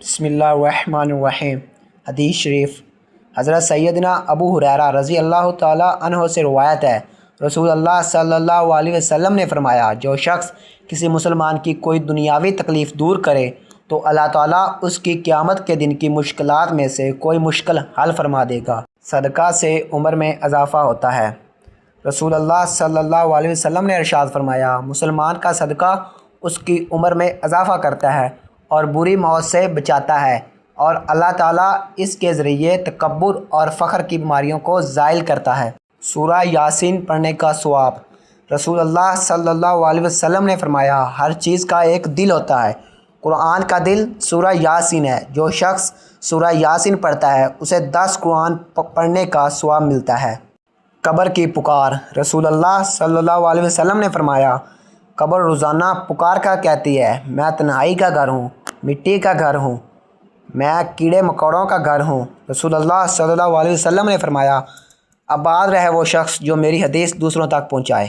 بسم اللہ الرحمن الرحیم۔ حدیث شریف حضرت سیدنا ابو ہریرہ رضی اللہ تعالی عنہ سے روایت ہے، رسول اللہ صلی اللہ علیہ وسلم نے فرمایا، جو شخص کسی مسلمان کی کوئی دنیاوی تکلیف دور کرے تو اللہ تعالیٰ اس کی قیامت کے دن کی مشکلات میں سے کوئی مشکل حل فرما دے گا۔ صدقہ سے عمر میں اضافہ ہوتا ہے۔ رسول اللہ صلی اللہ علیہ وسلم نے ارشاد فرمایا، مسلمان کا صدقہ اس کی عمر میں اضافہ کرتا ہے اور بری موت سے بچاتا ہے، اور اللہ تعالیٰ اس کے ذریعے تکبر اور فخر کی بیماریوں کو زائل کرتا ہے۔ سورہ یاسین پڑھنے کا ثواب۔ رسول اللہ صلی اللہ علیہ وسلم نے فرمایا، ہر چیز کا ایک دل ہوتا ہے، قرآن کا دل سورہ یاسین ہے۔ جو شخص سورہ یاسین پڑھتا ہے اسے 10 قرآن پڑھنے کا ثواب ملتا ہے۔ قبر کی پکار۔ رسول اللہ صلی اللہ علیہ وسلم نے فرمایا، قبر روزانہ پکار کر کہتی ہے، میں تنہائی کا گھر ہوں، مٹی کا گھر ہوں، میں کیڑے مکوڑوں کا گھر ہوں۔ رسول اللہ صلی اللہ علیہ وسلم نے فرمایا، آباد رہے وہ شخص جو میری حدیث دوسروں تک پہنچائے۔